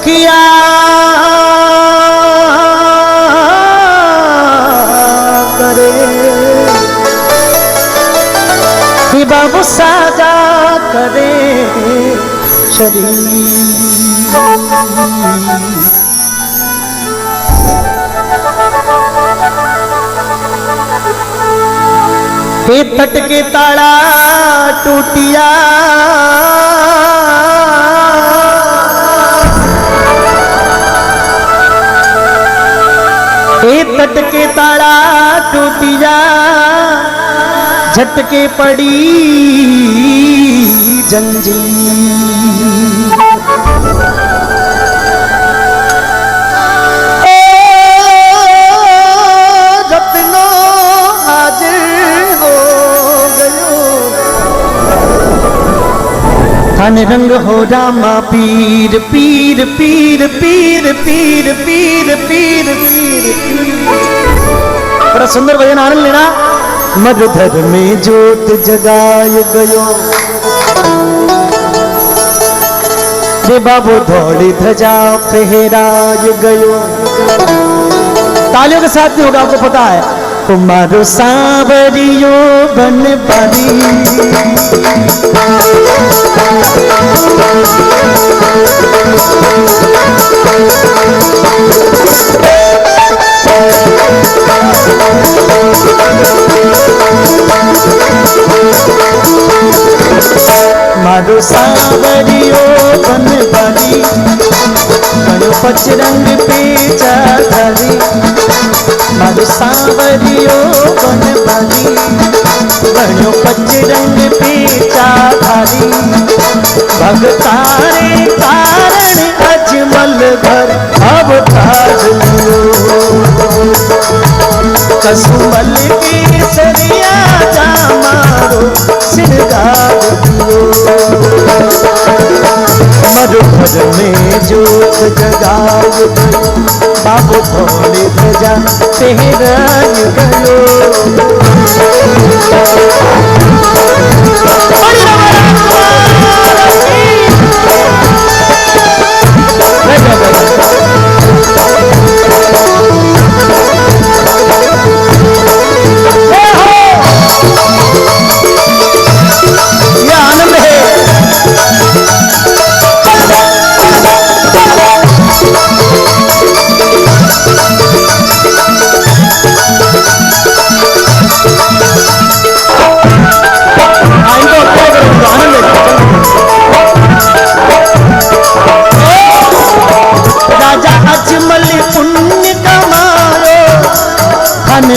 सखिया करे कि बाबू साजा करे शरीर। हे तट के ताड़ा टूटिया हे तट के ताड़ा टूटिया झटके पड़ी जंजीर। धन रंग हो रामा पीर पीर पीर पीर पीर पीर पीर पीर। बड़ा सुंदर भजन आनंद लेना। मधुधर में ज्योत जगाय गयो रे बाबू धौड़ी ध्वजा फहराय गयो। तालियों के साथ नहीं होगा, आपको पता है। तुम्हारो सांवरियो बन पानी मारो सांवरियो बन पानी बनो पचरंग पे चाधारी। मारो सांवरियो बन पानी बनो पचरंग पे चाधारी। भगतारे कारण अजमल भर अवतार लियो। कसुमल की सरिया जा मारो श्रृंगार दियो। मधुधर में ज्योत जगाय बाबू थोड़ी ध्वजा फहराय गयो।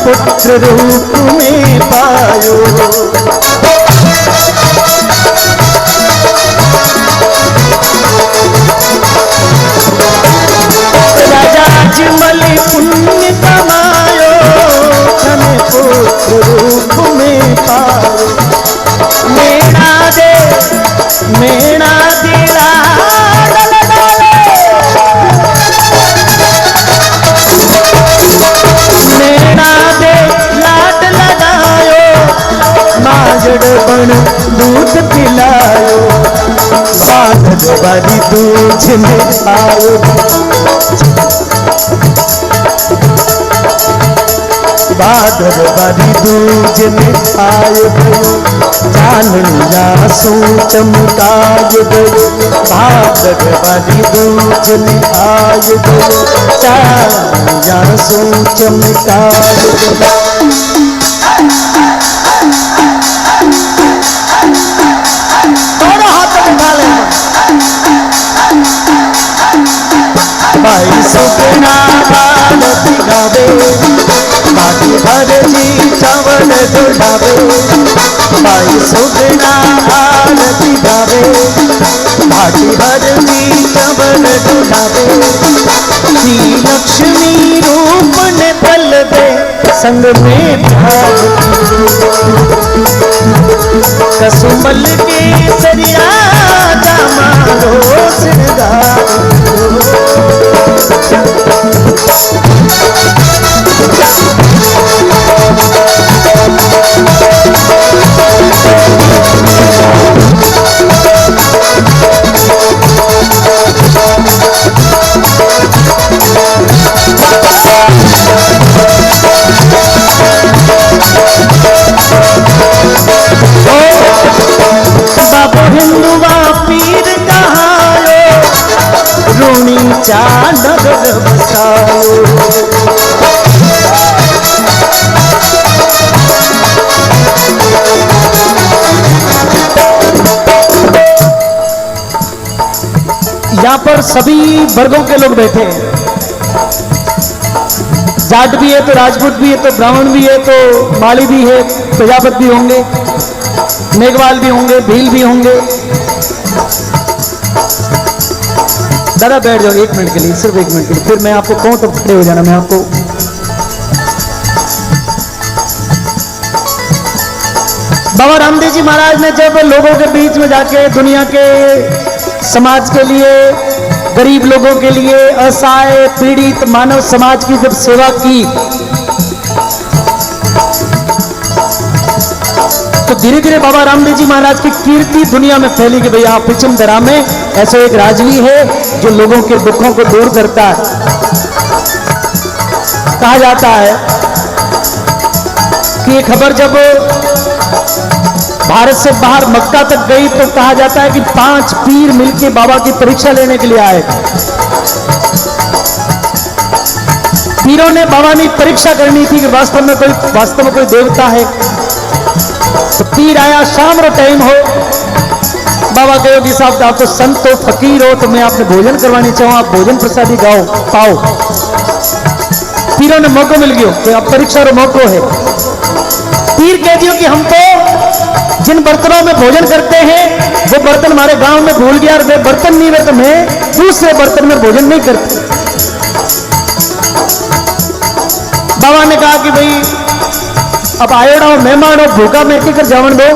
पुत्र रूप में पायो। राजा अजमल पुण्य कमायो हमें पुत्र रूप में पायो। मेरा दे बन दूध पिलायो। बादल बारी दूध में आयो। बादल बारी दूध में आयो। चांदनिया सो चमकाय गयो। बादल बारी दूध में आयो। चांदनिया सो चमकाय गयो। भाई सुगना आरती गावे बाटी भर जी चवन ढुलावे। भाई सुगना आरती गावे बाटी भर जी चवन ढुलावे। श्री लक्ष्मी रूप ने पल दे संग में भाग। कसुमल के सरिया जा मारो श्रृंगार। बसायो। यहाँ पर सभी वर्गों के लोग बैठे हैं, जाट भी है तो राजपूत भी है तो ब्राह्मण भी है तो माली भी है, प्रजापत भी होंगे, मेघवाल भी होंगे, भील भी होंगे। दादा बैठ जाओ 1 मिनट के लिए, सिर्फ 1 मिनट के लिए, फिर मैं आपको कहूं तब खड़े हो जाना। मैं आपको बाबा रामदेव जी महाराज ने जब लोगों के बीच में जाके दुनिया के समाज के लिए, गरीब लोगों के लिए, असहाय पीड़ित मानव समाज की जब सेवा की तो धीरे धीरे बाबा रामदेव जी महाराज की कीर्ति दुनिया में फैली कि भैया पिछम दरा में ऐसा एक राजवी है जो लोगों के दुखों को दूर करता है। कहा जाता है कि ये खबर जब भारत से बाहर मक्का तक गई तो कहा जाता है कि 5 पीर मिलके बाबा की परीक्षा लेने के लिए आए। पीरों ने बाबा ने परीक्षा करनी थी कि वास्तव में कोई देवता है। तो पीर आया, शाम रो टाइम हो, बाबा कहो कि साहब आप तो संत हो, फकीर हो, तो मैं आपने भोजन करवानी चाहूँ, आप भोजन प्रसादी गाओ पाओ। पीरों ने मौका मिल गयो कि अब परीक्षा रो मौको है। पीर कह दियो कि हम तो जिन बर्तनों में भोजन करते हैं वो बर्तन हमारे गांव में भूल गया, और वे बर्तन नहीं वे तो मैं दूसरे बर्तन में भोजन नहीं करते। बाबा ने कहा कि भाई अब आयोड़ा हो, मेहमान हो, भूखा में कर जावन दो।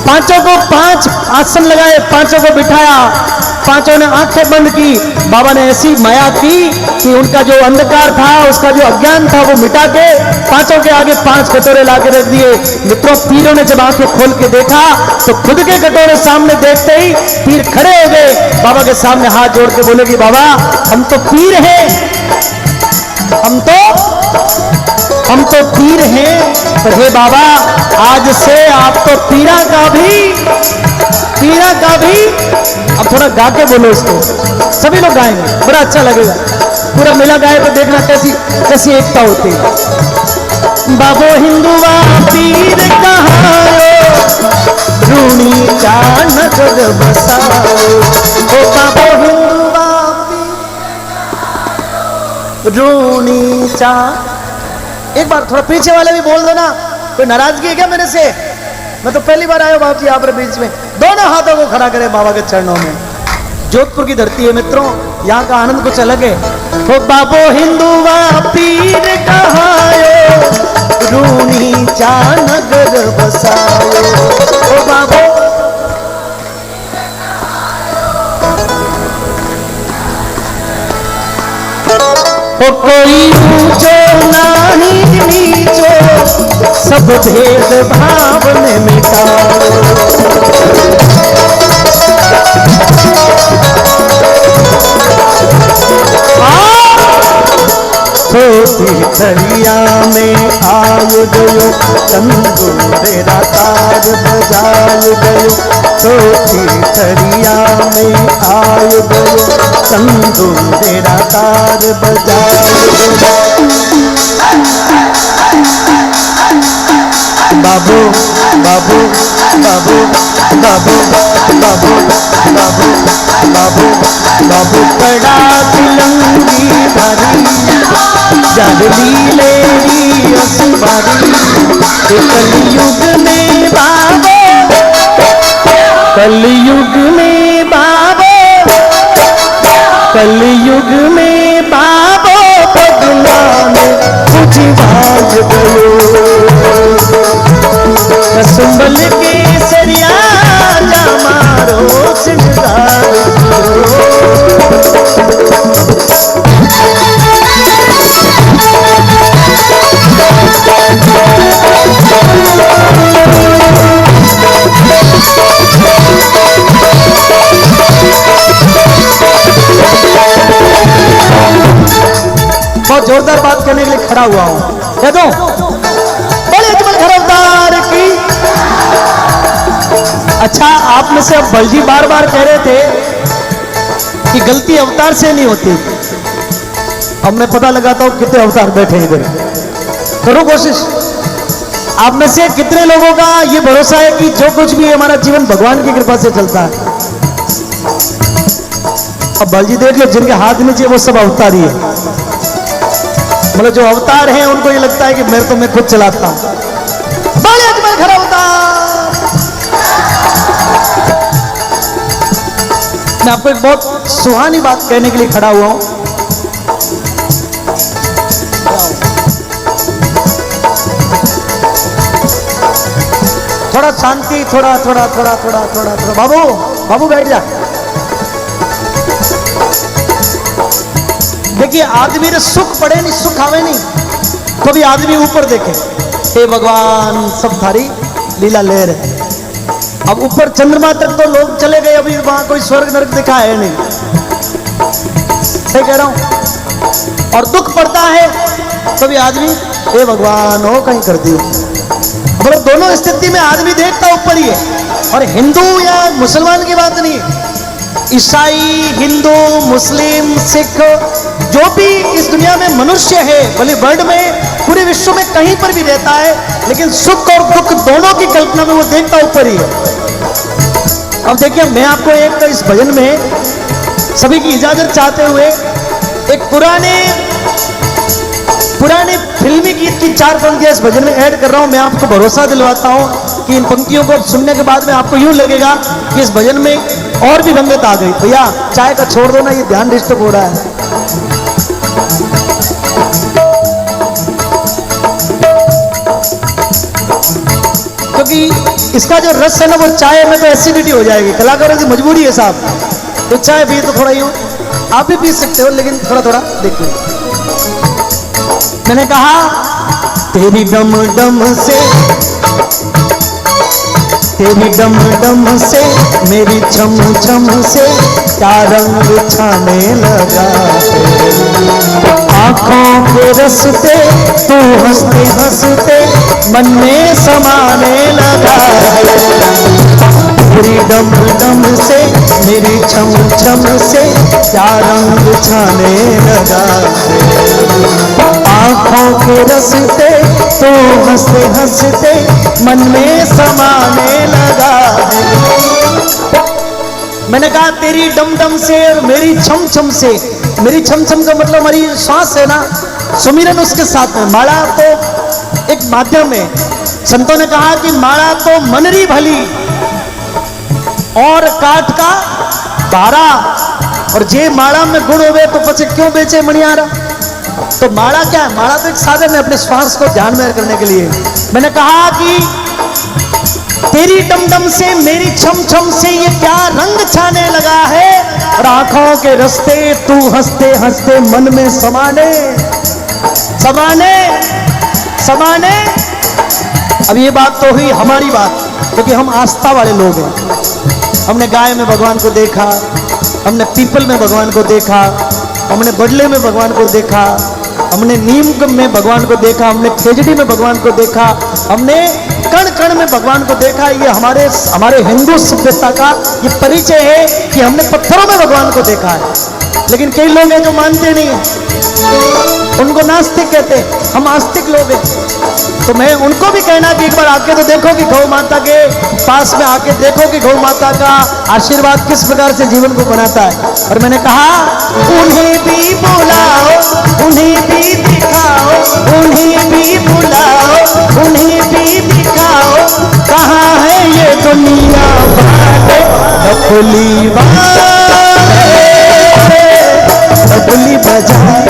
5 को 5 आसन लगाए, 5 को बिठाया, 5 ने आंखें बंद की। बाबा ने ऐसी माया की कि उनका जो अंधकार था, उसका जो अज्ञान था वो मिटा के 5 के आगे 5 कटोरे ला के रख दिए। मित्रों, पीरों ने जब आंखें खोल के देखा तो खुद के कटोरे सामने देखते ही पीर खड़े हो गए, बाबा के सामने हाथ जोड़ के बोले कि बाबा हम तो पीर हैं, हम तो पीर हैं, पर हे बाबा आज से आप तो पीरा का भी। अब थोड़ा गा के बोलो इसको, सभी लोग गाएंगे, बड़ा अच्छा लगेगा। पूरा मेला गाए तो देखना कैसी एकता होती है। बाबो हिंदुआ पीर कहायो, रूणी चानक बसाओ। ओ बाबो हिंदुआ रूणी चा। एक बार थोड़ा पीछे वाले भी बोल दो ना, कोई नाराजगी है क्या मेरे से? मैं तो पहली बार आया बाप जी आप बीच में। दोनों हाथों को खड़ा करें बाबा के चरणों में। जोधपुर की धरती है मित्रों, यहाँ का आनंद कुछ अलग है। तो बाबो हिंदुआ पीर कहायो, रूनी चानगर बसायो। ओ बाबो ओ कोई ऊंचो नहीं नीचो, सब भेद भाव ने मिटाओ। थरिया में आयु गयो, तंदूरेरा तार बजाय गयो। थरिया में आयु गयो, तंदूरेरा तार बजाय गयो। बाबू बाबू बाबू बाबू बाबू बाबू बाबू बाबू कड़ा तिलंगी भरी, जगली लेरी असुबारी। कलयुग में बाबो, कलयुग में बाबो, कलयुग में बाबो भगवान कुछ भाग गयो। कसुंबल के सरिया जा मारो सिंगार। बहुत जोरदार बात करने के लिए खड़ा हुआ हूं, कह दो बड़े अजमल खरबदार की। अच्छा, आप में से अब बलजी बार बार कह रहे थे कि गलती अवतार से नहीं होती। अब मैं पता लगाता हूं कितने अवतार बैठे हैं इधर। करो कोशिश। आप में से कितने लोगों का ये भरोसा है कि जो कुछ भी है हमारा जीवन भगवान की कृपा से चलता है? अब बालजी देख लो, जिनके हाथ नीचे वो सब अवतार ही है। मतलब जो अवतार हैं उनको ये लगता है कि मैं खुद चलाता हूं। खड़ा होता। मैं आपको एक बहुत सुहानी बात कहने के लिए खड़ा हुआ हूं। थोड़ा शांति, थोड़ा थोड़ा थोड़ा थोड़ा थोड़ा थोड़ा। बाबू बाबू बैठ जा। देखिए, आदमी ने सुख पड़े नहीं, सुख आवे नहीं, कभी आदमी ऊपर देखे, हे भगवान सब थारी लीला ले रहे। अब ऊपर चंद्रमा तक तो लोग चले गए, अभी वहां कोई स्वर्ग नरक दिखा है नहीं। सही कह रहा हूं। और दुख पड़ता है कभी आदमी, हे भगवान हो कहीं कर दियो। मतलब दोनों स्थिति में आदमी देखता ऊपर ही है। और हिंदू या मुसलमान की बात नहीं, ईसाई, हिंदू, मुस्लिम, सिख, जो भी इस दुनिया में मनुष्य है, भले वर्ल्ड में, पूरे विश्व में कहीं पर भी रहता है, लेकिन सुख और दुख दोनों की कल्पना में वो देखता ऊपर ही है। अब देखिए, मैं आपको एक इस भजन में सभी की इजाजत चाहते हुए एक पुराने फिल्मी गीत की 4 पंक्तियां इस भजन में ऐड कर रहा हूं। मैं आपको भरोसा दिलवाता हूं कि इन पंक्तियों को सुनने के बाद में आपको यूं लगेगा कि इस भजन में और भी रंगत आ गई। भैया चाय का छोड़ दो ना, ये ध्यान डिस्टर्ब हो रहा है। क्योंकि इसका जो रस है ना, वो चाय में तो एसिडिटी हो जाएगी। कलाकारों की मजबूरी है साहब, तो चाय पिए तो थोड़ा यूं, आप भी पी सकते हो, लेकिन थोड़ा थोड़ा देखिए। मैंने कहा तेरी डम डम से, तेरी डम डम से, मेरी छम छम से क्या रंग छाने लगा। आंखों के रस्ते तू हंसते हंसते मन में समाने लगा। तेरी डम डम से, मेरी छम छम से क्या रंग छाने लगा। आंखों के रस्ते तू हंसते हंसते मन में समाने लगा। मैंने कहा तेरी डम डम से और मेरी छम छम से। मेरी छम छम का मतलब हमारी श्वास है ना, सुमिरन उसके साथ में। माला तो एक माध्यम है। संतों ने कहा कि माला तो मनरी भली और काट का बारा, और जे माला में गुण होवे तो पचे क्यों बेचे मणियारा। तो माला क्या है? माला तो एक साधन है अपने श्वास को ध्यान में करने के लिए। मैंने कहा कि तेरी डम डम से, मेरी छम छम से ये क्या रंग छाने लगा है। और आंखों के रस्ते तू हंसते हंसते मन में समाने समाने समाने। अब ये बात तो हुई हमारी बात, क्योंकि हम आस्था वाले लोग हैं। हमने गाय में भगवान को देखा, हमने पीपल में भगवान को देखा, हमने बडले में भगवान को देखा, हमने नीम में भगवान को देखा, हमने खेजड़ी में भगवान को देखा, हमने कण कण में भगवान को देखा। ये हमारे हिंदू सभ्यता का ये परिचय है कि हमने पत्थरों में भगवान को देखा है। लेकिन कई लोग हैं जो मानते नहीं है, उनको नास्तिक कहते हैं। हम आस्तिक लोग हैं। तो मैं उनको भी कहना कि एक बार आके तो देखो कि गौ माता के पास में आके देखो कि गौ माता का आशीर्वाद किस प्रकार से जीवन को बनाता है। और मैंने कहा उन्हें भी बुलाओ, उन्हें भी दिखाओ, उन्हें भी बुलाओ, उन्हें भी दिखाओ, कहाँ है ये दुनिया वाले ढोली वाले, ढोली बजाए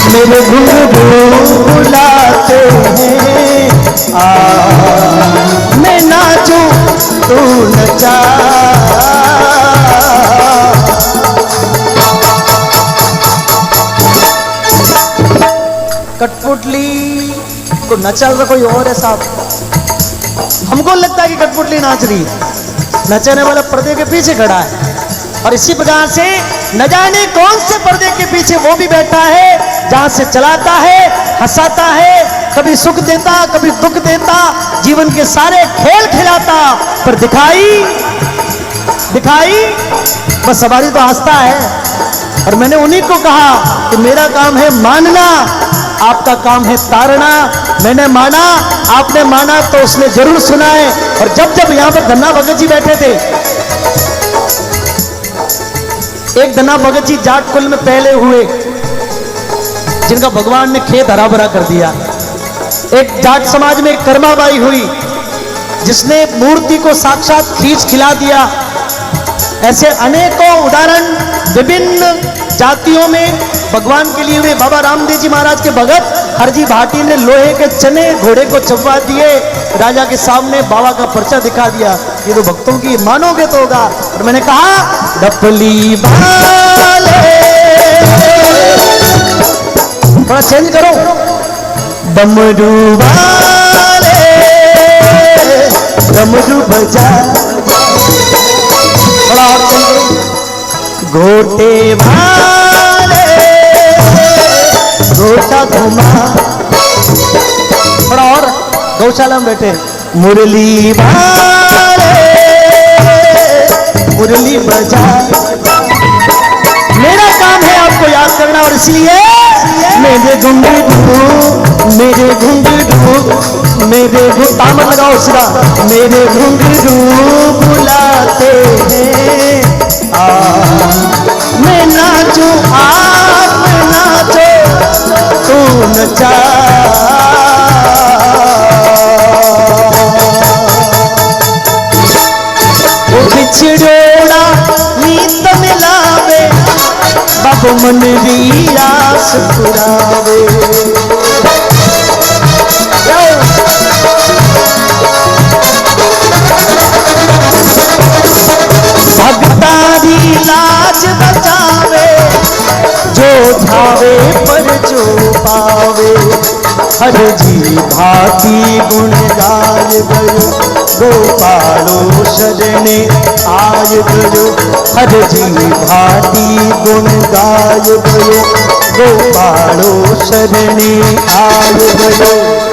मेरे घुंघरू बुलाते हैं। मैं नाचूं तू नचा। कठपुतली को नचा तो कोई और है साहब। हमको लगता है कि कठपुतली नाच रही है, नचाने वाला पर्दे के पीछे खड़ा है। और इसी प्रकार से न जाने कौन से पर्दे के पीछे वो भी बैठा है, जहां से चलाता है, हंसाता है, कभी सुख देता, कभी दुख देता, जीवन के सारे खेल खिलाता, पर दिखाई बस हमारी तो आस्था है। और मैंने उन्हीं को कहा कि मेरा काम है मानना, आपका काम है तारना। मैंने माना, आपने माना तो उसने जरूर सुना है। और जब जब यहां पर धन्ना भगत जी बैठे थे, एक धन्ना भगत जी जाट कुल में पहले हुए जिनका भगवान ने खेत हरा भरा कर दिया। एक जाट समाज में कर्माबाई हुई जिसने मूर्ति को साक्षात खींच खिला दिया। ऐसे अनेकों उदाहरण विभिन्न जातियों में भगवान के लिए हुए। बाबा रामदेव जी महाराज के भगत हरजी भाटी ने लोहे के चने घोड़े को चबवा दिए, राजा के सामने बाबा का पर्चा दिखा दिया, ये तो भक्तों की मानोगे तो होगा। और मैंने कहा डपली वाले, थोड़ा चेंज करो, डमरू वाले डमरू बजा, थोड़ा और चेंज करो, घोटे वाले घोटा घुमा, थोड़ा और गौशाला में बैठे, मुरली वाले मुरली बजा। मेरा काम है आपको याद करना, और इसलिए मेरे घुंघरू मेरे घुंघरू मेरे तामत लगाओ उसका, मेरे घुंघरू बुलाते हैं मैं नाचूं आप नाचो तू नचा। वो बिछड़ोड़ा नीत मिलावे, बाबू मन वीरास पुरावे। भगतारी लाज बचावे, जो धावे पर जो पावे। हर जी भाती गुण गाय गयो, गोपालो शरणे आय गयो। हर जी भाती गुण गाय गयो, गोपालो शरणे आय गयो।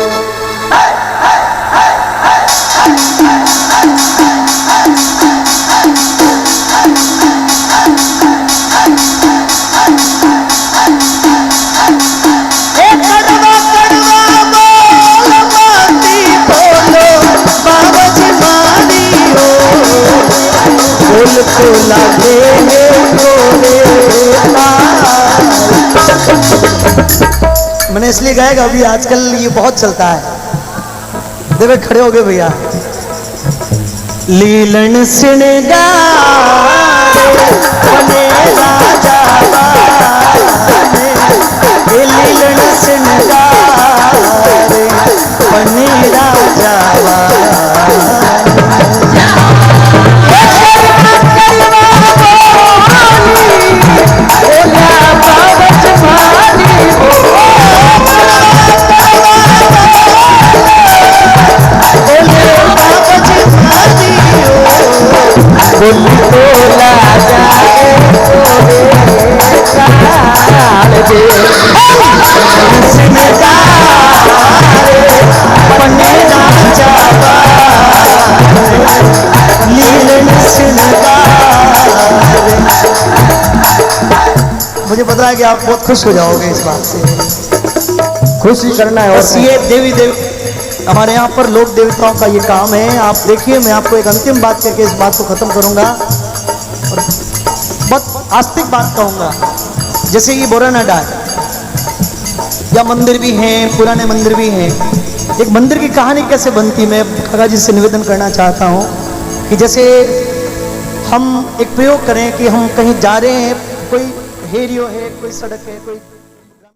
मैंने इसलिए गाएगा, अभी आजकल ये बहुत चलता है। देवे खड़े हो गए भैया। लीलन सिणगारे बने राजा बाने, लीलन सिणगारे बने राजा बाने। मुझे पता है कि आप बहुत खुश हो जाओगे इस बात से। खुश ही करना है। और ये देवी हमारे यहाँ पर लोक देवताओं का ये काम है। आप देखिए, मैं आपको एक अंतिम बात करके इस बात को खत्म करूंगा और बहुत आस्तिक बात कहूंगा। जैसे ये बोरानाडा है, या मंदिर भी हैं, पुराने मंदिर भी हैं। एक मंदिर की कहानी कैसे बनती, मैं काका जी से निवेदन करना चाहता हूँ कि जैसे हम एक प्रयोग करें कि हम कहीं जा रहे हैं, कोई हेरियो है, कोई सड़क है, कोई